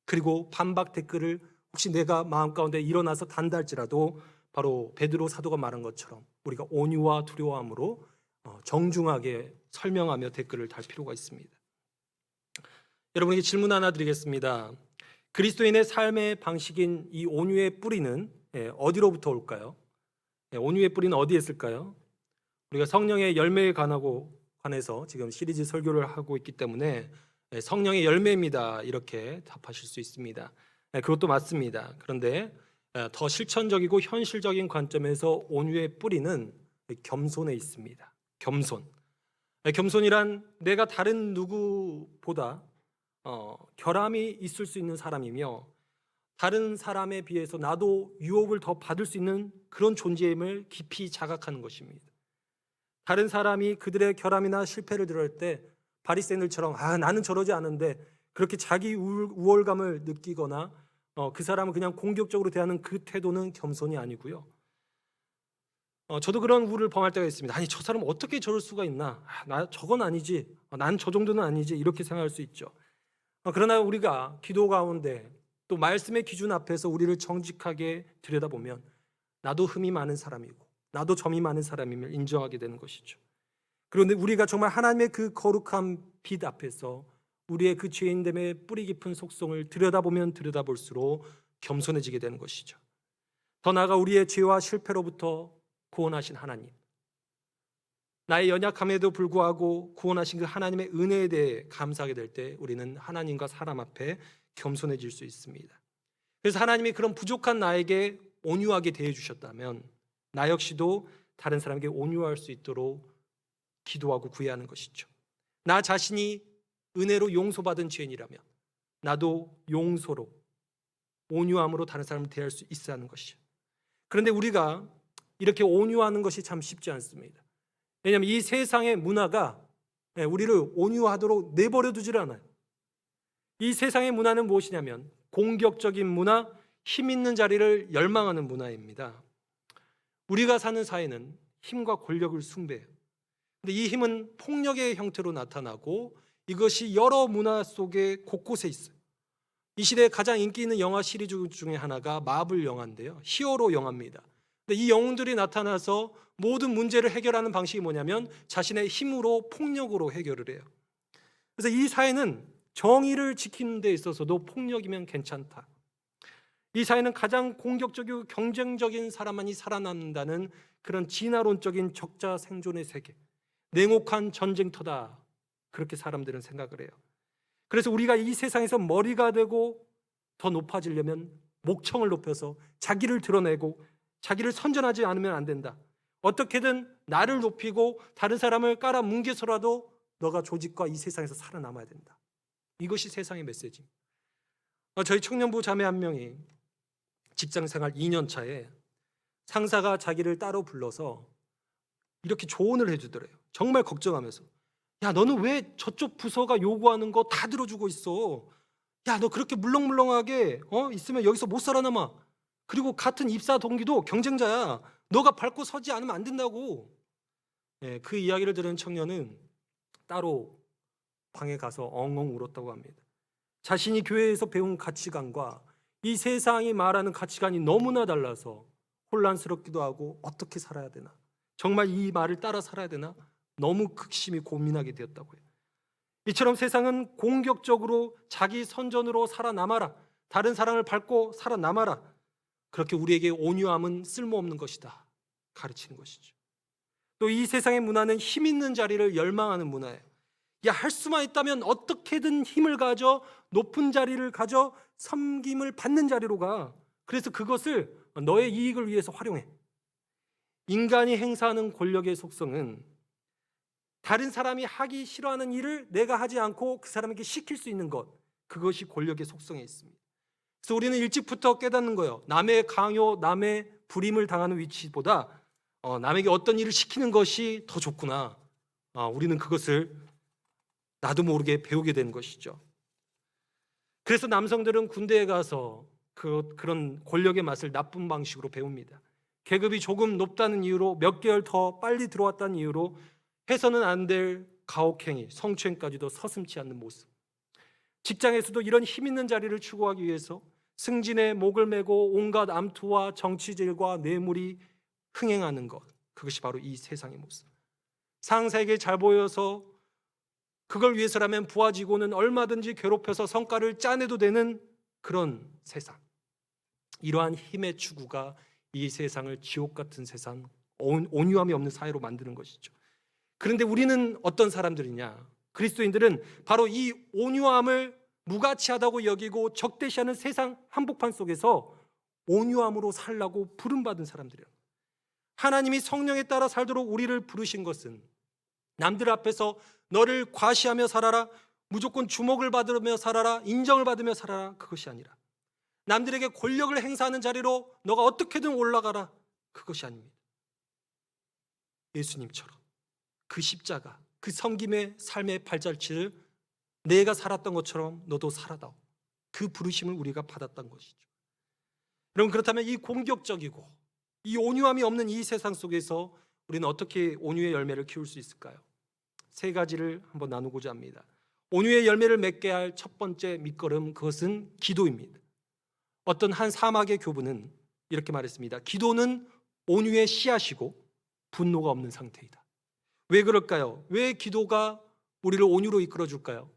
그리고 반박 댓글을 혹시 내가 마음 가운데 일어나서 단다 할지라도 바로 베드로 사도가 말한 것처럼 우리가 온유와 두려움으로 정중하게 설명하며 댓글을 달 필요가 있습니다. 여러분에게 질문 하나 드리겠습니다. 그리스도인의 삶의 방식인 이 온유의 뿌리는 어디로부터 올까요? 온유의 뿌리는 어디에 있을까요? 우리가 성령의 열매에 관해서 지금 시리즈 설교를 하고 있기 때문에 성령의 열매입니다, 이렇게 답하실 수 있습니다. 그것도 맞습니다. 그런데 더 실천적이고 현실적인 관점에서 온유의 뿌리는 겸손에 있습니다. 겸손이란 내가 다른 누구보다 결함이 있을 수 있는 사람이며 다른 사람에 비해서 나도 유혹을 더 받을 수 있는 그런 존재임을 깊이 자각하는 것입니다. 다른 사람이 그들의 결함이나 실패를 드러낼 때 바리새인들처럼 나는 저러지 않은데 그렇게 자기 우월감을 느끼거나 그 사람을 그냥 공격적으로 대하는 그 태도는 겸손이 아니고요. 저도 그런 우를 범할 때가 있습니다. 아니, 저 사람 어떻게 저럴 수가 있나? 저건 아니지. 난 저 정도는 아니지. 이렇게 생각할 수 있죠. 그러나 우리가 기도 가운데 또 말씀의 기준 앞에서 우리를 정직하게 들여다보면 나도 흠이 많은 사람이고 나도 점이 많은 사람임을 인정하게 되는 것이죠. 그런데 우리가 정말 하나님의 그 거룩한 빛 앞에서 우리의 그 죄인됨의 뿌리 깊은 속성을 들여다보면 들여다볼수록 겸손해지게 되는 것이죠. 더 나아가 우리의 죄와 실패로부터 구원하신 하나님, 나의 연약함에도 불구하고 구원하신 그 하나님의 은혜에 대해 감사하게 될 때 우리는 하나님과 사람 앞에 겸손해질 수 있습니다. 그래서 하나님이 그런 부족한 나에게 온유하게 대해주셨다면 나 역시도 다른 사람에게 온유할 수 있도록 기도하고 구해야 하는 것이죠. 나 자신이 은혜로 용서받은 죄인이라면 나도 용서로 온유함으로 다른 사람을 대할 수 있어야 하는 것이죠. 그런데 우리가 이렇게 온유하는 것이 참 쉽지 않습니다. 왜냐하면 이 세상의 문화가 우리를 온유하도록 내버려 두지를 않아요. 이 세상의 문화는 무엇이냐면 공격적인 문화, 힘 있는 자리를 열망하는 문화입니다. 우리가 사는 사회는 힘과 권력을 숭배해요. 근데 이 힘은 폭력의 형태로 나타나고 이것이 여러 문화 속에 곳곳에 있어요. 이 시대에 가장 인기 있는 영화 시리즈 중에 하나가 마블 영화인데요, 히어로 영화입니다. 근데 이 영웅들이 나타나서 모든 문제를 해결하는 방식이 뭐냐면 자신의 힘으로, 폭력으로 해결을 해요. 그래서 이 사회는 정의를 지키는 데 있어서도 폭력이면 괜찮다, 이 사회는 가장 공격적이고 경쟁적인 사람만이 살아남는다는 그런 진화론적인 적자 생존의 세계, 냉혹한 전쟁터다, 그렇게 사람들은 생각을 해요. 그래서 우리가 이 세상에서 머리가 되고 더 높아지려면 목청을 높여서 자기를 드러내고 자기를 선전하지 않으면 안 된다. 어떻게든 나를 높이고 다른 사람을 깔아 뭉개서라도 너가 조직과 이 세상에서 살아남아야 된다. 이것이 세상의 메시지입니다. 저희 청년부 자매 한 명이 직장생활 2년 차에 상사가 자기를 따로 불러서 이렇게 조언을 해주더래요. 정말 걱정하면서, 야, 너는 왜 저쪽 부서가 요구하는 거 다 들어주고 있어? 야, 너 그렇게 물렁물렁하게 있으면 여기서 못 살아남아. 그리고 같은 입사 동기도 경쟁자야. 너가 밟고 서지 않으면 안 된다고. 그 이야기를 들은 청년은 따로 방에 가서 엉엉 울었다고 합니다. 자신이 교회에서 배운 가치관과 이 세상이 말하는 가치관이 너무나 달라서 혼란스럽기도 하고 어떻게 살아야 되나, 정말 이 말을 따라 살아야 되나 너무 극심히 고민하게 되었다고 해요. 이처럼 세상은 공격적으로 자기 선전으로 살아남아라, 다른 사람을 밟고 살아남아라, 그렇게 우리에게 온유함은 쓸모없는 것이다 가르치는 것이죠. 또 이 세상의 문화는 힘 있는 자리를 열망하는 문화예요. 야, 할 수만 있다면 어떻게든 힘을 가져 높은 자리를 가져 섬김을 받는 자리로 가. 그래서 그것을 너의 이익을 위해서 활용해. 인간이 행사하는 권력의 속성은 다른 사람이 하기 싫어하는 일을 내가 하지 않고 그 사람에게 시킬 수 있는 것, 그것이 권력의 속성에 있습니다. 그래서 우리는 일찍부터 깨닫는 거예요. 남의 강요, 남의 불임을 당하는 위치보다 남에게 어떤 일을 시키는 것이 더 좋구나. 우리는 그것을 나도 모르게 배우게 되는 것이죠. 그래서 남성들은 군대에 가서 그런 권력의 맛을 나쁜 방식으로 배웁니다. 계급이 조금 높다는 이유로 몇 개월 더 빨리 들어왔다는 이유로 해서는 안 될 가혹행위, 성추행까지도 서슴지 않는 모습. 직장에서도 이런 힘 있는 자리를 추구하기 위해서 승진에 목을 메고 온갖 암투와 정치질과 뇌물이 흥행하는 것, 그것이 바로 이 세상의 모습. 상사에게 잘 보여서 그걸 위해서라면 부하 직원은 얼마든지 괴롭혀서 성과를 짜내도 되는 그런 세상. 이러한 힘의 추구가 이 세상을 지옥 같은 세상, 온유함이 없는 사회로 만드는 것이죠. 그런데 우리는 어떤 사람들이냐? 그리스도인들은 바로 이 온유함을 무가치하다고 여기고 적대시하는 세상 한복판 속에서 온유함으로 살라고 부름받은 사람들이에요. 하나님이 성령에 따라 살도록 우리를 부르신 것은 남들 앞에서 너를 과시하며 살아라, 무조건 주목을 받으며 살아라, 인정을 받으며 살아라, 그것이 아니라 남들에게 권력을 행사하는 자리로 너가 어떻게든 올라가라, 그것이 아닙니다. 예수님처럼 그 십자가, 그 섬김의 삶의 발자취를 내가 살았던 것처럼 너도 살아다오. 그 부르심을 우리가 받았던 것이죠. 여러분, 그렇다면 이 공격적이고 이 온유함이 없는 이 세상 속에서 우리는 어떻게 온유의 열매를 키울 수 있을까요? 세 가지를 한번 나누고자 합니다. 온유의 열매를 맺게 할 첫 번째 밑거름, 그것은 기도입니다. 어떤 한 사막의 교부는 이렇게 말했습니다. 기도는 온유의 씨앗이고 분노가 없는 상태이다. 왜 그럴까요? 왜 기도가 우리를 온유로 이끌어줄까요?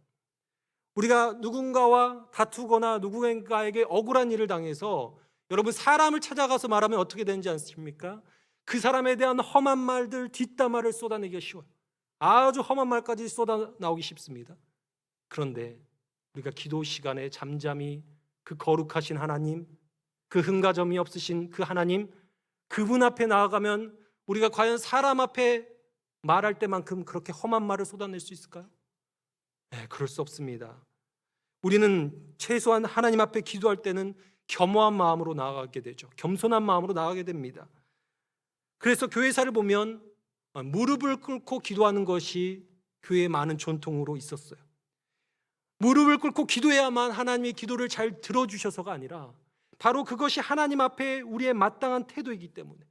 우리가 누군가와 다투거나 누군가에게 억울한 일을 당해서 여러분, 사람을 찾아가서 말하면 어떻게 되는지 아십니까? 그 사람에 대한 험한 말들, 뒷담화를 쏟아내기가 쉬워요. 아주 험한 말까지 쏟아나오기 쉽습니다. 그런데 우리가 기도 시간에 잠잠히 그 거룩하신 하나님, 그 흠가점이 없으신 그 하나님, 그분 앞에 나아가면 우리가 과연 사람 앞에 말할 때만큼 그렇게 험한 말을 쏟아낼 수 있을까요? 네, 그럴 수 없습니다. 우리는 최소한 하나님 앞에 기도할 때는 겸허한 마음으로 나아가게 되죠. 겸손한 마음으로 나아가게 됩니다. 그래서 교회사를 보면 무릎을 꿇고 기도하는 것이 교회의 많은 전통으로 있었어요. 무릎을 꿇고 기도해야만 하나님의 기도를 잘 들어주셔서가 아니라 바로 그것이 하나님 앞에 우리의 마땅한 태도이기 때문에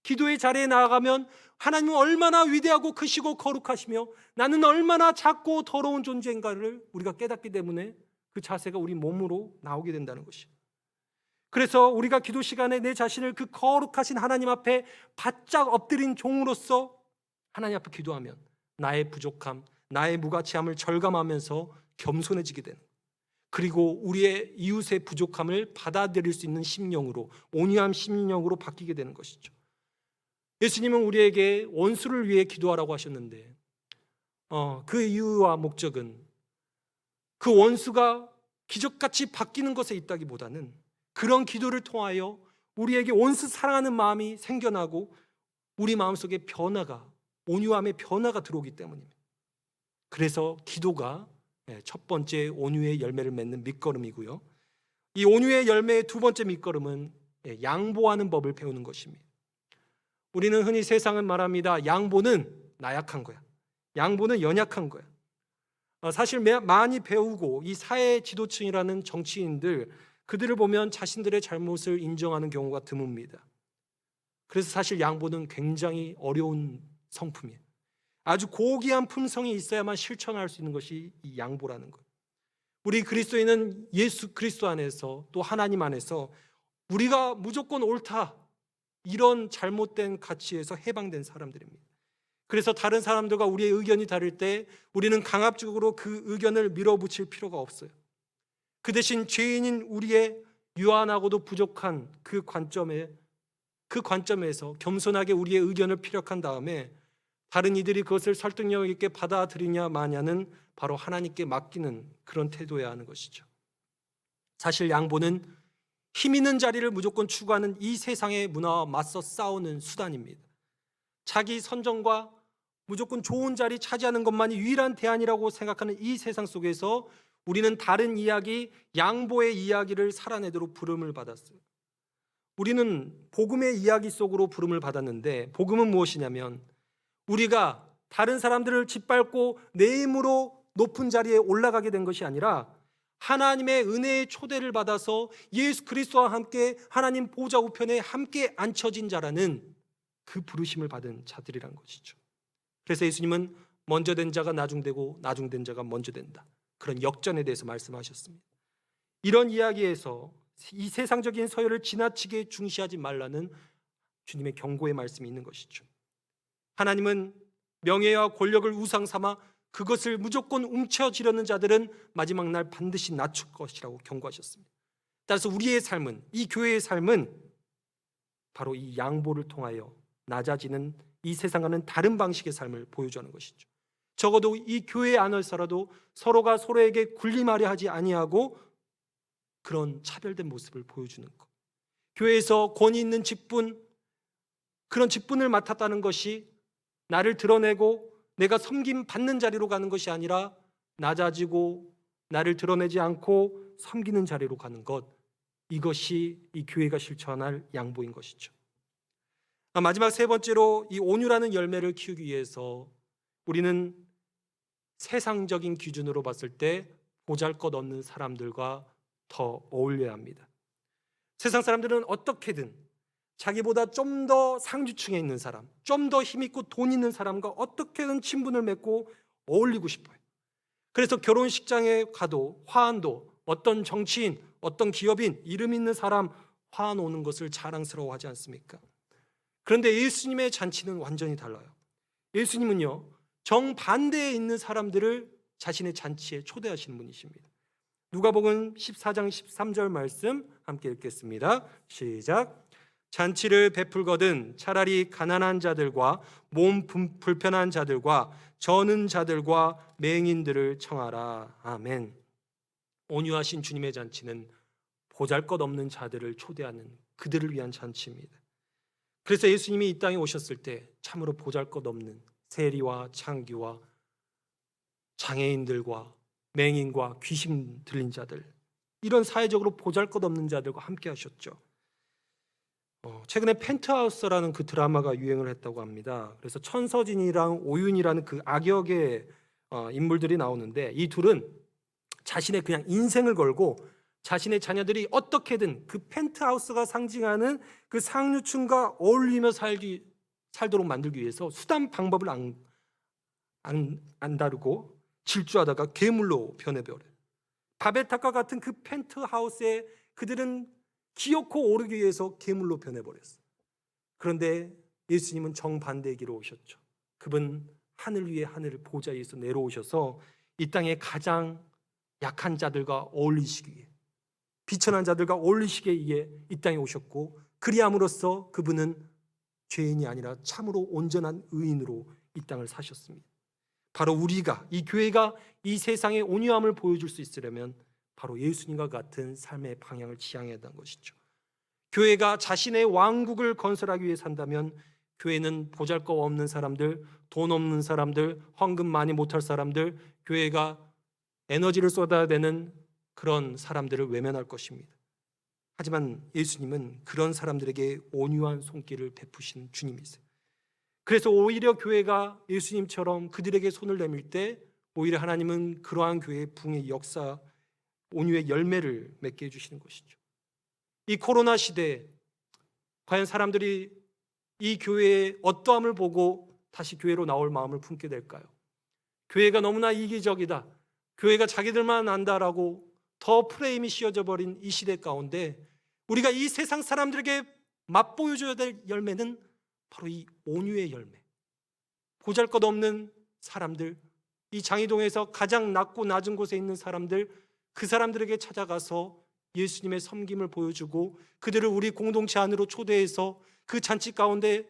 기도의 자리에 나아가면 하나님은 얼마나 위대하고 크시고 거룩하시며 나는 얼마나 작고 더러운 존재인가를 우리가 깨닫기 때문에 그 자세가 우리 몸으로 나오게 된다는 것이에요. 그래서 우리가 기도 시간에 내 자신을 그 거룩하신 하나님 앞에 바짝 엎드린 종으로서 하나님 앞에 기도하면 나의 부족함, 나의 무가치함을 절감하면서 겸손해지게 되는, 그리고 우리의 이웃의 부족함을 받아들일 수 있는 심령으로, 온유한 심령으로 바뀌게 되는 것이죠. 예수님은 우리에게 원수를 위해 기도하라고 하셨는데 그 이유와 목적은 그 원수가 기적같이 바뀌는 것에 있다기보다는 그런 기도를 통하여 우리에게 원수 사랑하는 마음이 생겨나고 우리 마음속에 변화가, 온유함의 변화가 들어오기 때문입니다. 그래서 기도가 첫 번째 온유의 열매를 맺는 밑거름이고요. 이 온유의 열매의 두 번째 밑거름은 양보하는 법을 배우는 것입니다. 우리는 흔히 세상은 말합니다. 양보는 나약한 거야. 양보는 연약한 거야. 사실 많이 배우고 이 사회 지도층이라는 정치인들, 그들을 보면 자신들의 잘못을 인정하는 경우가 드뭅니다. 그래서 사실 양보는 굉장히 어려운 성품이에요. 아주 고귀한 품성이 있어야만 실천할 수 있는 것이 이 양보라는 거예요. 우리 그리스도인은 예수 그리스도 안에서 또 하나님 안에서 우리가 무조건 옳다, 이런 잘못된 가치에서 해방된 사람들입니다. 그래서 다른 사람들과 우리의 의견이 다를 때 우리는 강압적으로 그 의견을 밀어붙일 필요가 없어요. 그 대신 죄인인 우리의 유한하고도 부족한 그 관점에서 겸손하게 우리의 의견을 피력한 다음에 다른 이들이 그것을 설득력 있게 받아들이냐 마냐는 바로 하나님께 맡기는 그런 태도여야 하는 것이죠. 사실 양보는 힘 있는 자리를 무조건 추구하는 이 세상의 문화와 맞서 싸우는 수단입니다. 자기 선정과 무조건 좋은 자리 차지하는 것만이 유일한 대안이라고 생각하는 이 세상 속에서 우리는 다른 이야기, 양보의 이야기를 살아내도록 부름을 받았어요. 우리는 복음의 이야기 속으로 부름을 받았는데, 복음은 무엇이냐면 우리가 다른 사람들을 짓밟고 내 힘으로 높은 자리에 올라가게 된 것이 아니라 하나님의 은혜의 초대를 받아서 예수 그리스도와 함께 하나님 보좌 우편에 함께 앉혀진 자라는 그 부르심을 받은 자들이란 것이죠. 그래서 예수님은 먼저 된 자가 나중되고 나중된 자가 먼저 된다, 그런 역전에 대해서 말씀하셨습니다. 이런 이야기에서 이 세상적인 서열을 지나치게 중시하지 말라는 주님의 경고의 말씀이 있는 것이죠. 하나님은 명예와 권력을 우상 삼아 그것을 무조건 움켜쥐려는 자들은 마지막 날 반드시 낮출 것이라고 경고하셨습니다. 따라서 우리의 삶은, 이 교회의 삶은 바로 이 양보를 통하여 낮아지는 이 세상과는 다른 방식의 삶을 보여주는 것이죠. 적어도 이 교회 안에서라도 서로가 서로에게 군림하려 하지 아니하고 그런 차별된 모습을 보여주는 것. 교회에서 권위 있는 직분, 그런 직분을 맡았다는 것이 나를 드러내고 내가 섬김 받는 자리로 가는 것이 아니라 낮아지고 나를 드러내지 않고 섬기는 자리로 가는 것, 이것이 이 교회가 실천할 양보인 것이죠. 마지막 세 번째로, 이 온유라는 열매를 키우기 위해서 우리는 세상적인 기준으로 봤을 때 보잘것없는 사람들과 더 어울려야 합니다. 세상 사람들은 어떻게든 자기보다 좀 더 상류층에 있는 사람, 좀 더 힘있고 돈 있는 사람과 어떻게든 친분을 맺고 어울리고 싶어요. 그래서 결혼식장에 가도 화환도 어떤 정치인, 어떤 기업인, 이름 있는 사람 화환 오는 것을 자랑스러워하지 않습니까? 그런데 예수님의 잔치는 완전히 달라요. 예수님은요, 정반대에 있는 사람들을 자신의 잔치에 초대하시는 분이십니다. 누가복음 14장 13절 말씀 함께 읽겠습니다. 시작. 잔치를 베풀거든 차라리 가난한 자들과 몸 불편한 자들과 저는 자들과 맹인들을 청하라. 아멘. 온유하신 주님의 잔치는 보잘것없는 자들을 초대하는, 그들을 위한 잔치입니다. 그래서 예수님이 이 땅에 오셨을 때 참으로 보잘것없는 세리와 창기와 장애인들과 맹인과 귀신 들린 자들, 이런 사회적으로 보잘것없는 자들과 함께 하셨죠. 최근에 펜트하우스라는 그 드라마가 유행을 했다고 합니다. 그래서 천서진이랑 오윤이라는 그 악역의 인물들이 나오는데, 이 둘은 자신의 그냥 인생을 걸고 자신의 자녀들이 어떻게든 그 펜트하우스가 상징하는 그 상류층과 어울리며 살도록 만들기 위해서 수단 방법을 안 다루고 질주하다가 괴물로 변해버려요. 바벨탑과 같은 그 펜트하우스에 그들은 기어코 오르기 위해서 괴물로 변해버렸어요. 그런데 예수님은 정반대의 길로 오셨죠. 그분 하늘 위에 하늘을 보좌 위에서 내려오셔서 이 땅의 가장 약한 자들과 어울리시기 위해, 비천한 자들과 어울리시기 위해 이 땅에 오셨고, 그리함으로써 그분은 죄인이 아니라 참으로 온전한 의인으로 이 땅을 사셨습니다. 바로 우리가, 이 교회가 이 세상의 온유함을 보여줄 수 있으려면 바로 예수님과 같은 삶의 방향을 지향해야 한다는 것이죠. 교회가 자신의 왕국을 건설하기 위해 산다면 교회는 보잘것없는 사람들, 돈 없는 사람들, 헌금 많이 못할 사람들, 교회가 에너지를 쏟아야 되는 그런 사람들을 외면할 것입니다. 하지만 예수님은 그런 사람들에게 온유한 손길을 베푸신 주님이세요. 그래서 오히려 교회가 예수님처럼 그들에게 손을 내밀 때 오히려 하나님은 그러한 교회의 부흥의 역사, 온유의 열매를 맺게 해주시는 것이죠. 이 코로나 시대에 과연 사람들이 이 교회의 어떠함을 보고 다시 교회로 나올 마음을 품게 될까요? 교회가 너무나 이기적이다, 교회가 자기들만 안다라고 더 프레임이 씌워져 버린 이 시대 가운데 우리가 이 세상 사람들에게 맛보여줘야 될 열매는 바로 이 온유의 열매. 보잘것없는 사람들, 이 장이동에서 가장 낮고 낮은 곳에 있는 사람들, 그 사람들에게 찾아가서 예수님의 섬김을 보여주고 그들을 우리 공동체 안으로 초대해서 그 잔치 가운데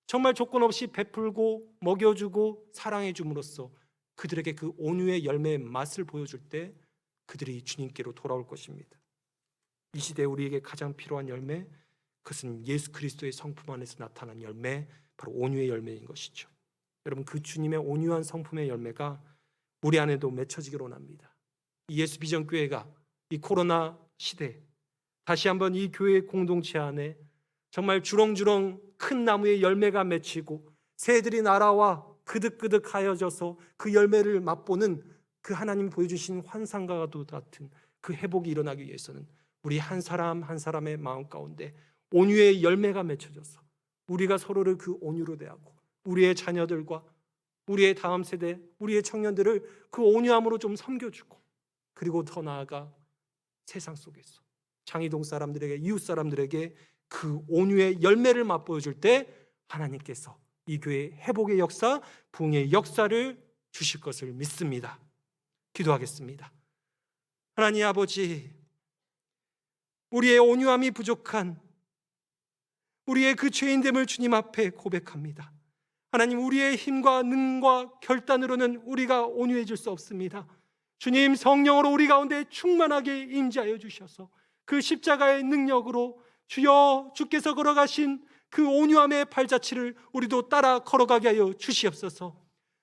정말 조건 없이 베풀고 먹여주고 사랑해 줌으로써 그들에게 그 온유의 열매의 맛을 보여줄 때 그들이 주님께로 돌아올 것입니다. 이 시대에 우리에게 가장 필요한 열매, 그것은 예수 그리스도의 성품 안에서 나타난 열매, 바로 온유의 열매인 것이죠. 여러분, 그 주님의 온유한 성품의 열매가 우리 안에도 맺혀지기를 원합니다. 이 예수 비전교회가 이 코로나 시대에 다시 한번 이 교회 공동체 안에 정말 주렁주렁 큰 나무의 열매가 맺히고 새들이 날아와 그득그득 하여져서 그 열매를 맛보는 그 하나님 보여주신 환상과도 같은 그 회복이 일어나기 위해서는 우리 한 사람 한 사람의 마음 가운데 온유의 열매가 맺혀져서 우리가 서로를 그 온유로 대하고 우리의 자녀들과 우리의 다음 세대, 우리의 청년들을 그 온유함으로 좀 섬겨주고, 그리고 더 나아가 세상 속에서 장이동 사람들에게, 이웃 사람들에게 그 온유의 열매를 맛보여줄 때 하나님께서 이 교회의 회복의 역사, 부흥의 역사를 주실 것을 믿습니다. 기도하겠습니다. 하나님 아버지, 우리의 온유함이 부족한 우리의 그 죄인됨을 주님 앞에 고백합니다. 하나님, 우리의 힘과 능과 결단으로는 우리가 온유해질 수 없습니다. 주님, 성령으로 우리 가운데 충만하게 임재하여 주셔서 그 십자가의 능력으로 주여 주께서 걸어가신 그 온유함의 발자취를 우리도 따라 걸어가게 하여 주시옵소서.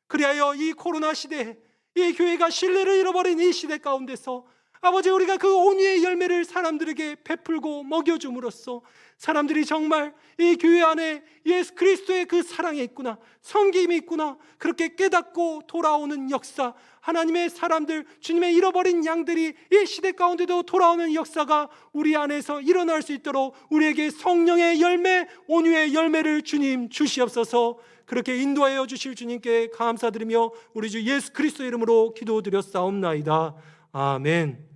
그리하여 이 코로나 시대에 이 교회가 신뢰를 잃어버린 이 시대 가운데서 아버지, 우리가 그 온유의 열매를 사람들에게 베풀고 먹여줌으로써 사람들이 정말 이 교회 안에 예수 그리스도의 그 사랑이 있구나, 섬김이 있구나, 그렇게 깨닫고 돌아오는 역사, 하나님의 사람들, 주님의 잃어버린 양들이 이 시대 가운데도 돌아오는 역사가 우리 안에서 일어날 수 있도록 우리에게 성령의 열매, 온유의 열매를 주님 주시옵소서. 그렇게 인도하여 주실 주님께 감사드리며 우리 주 예수 그리스도 이름으로 기도드렸사옵나이다. 아멘.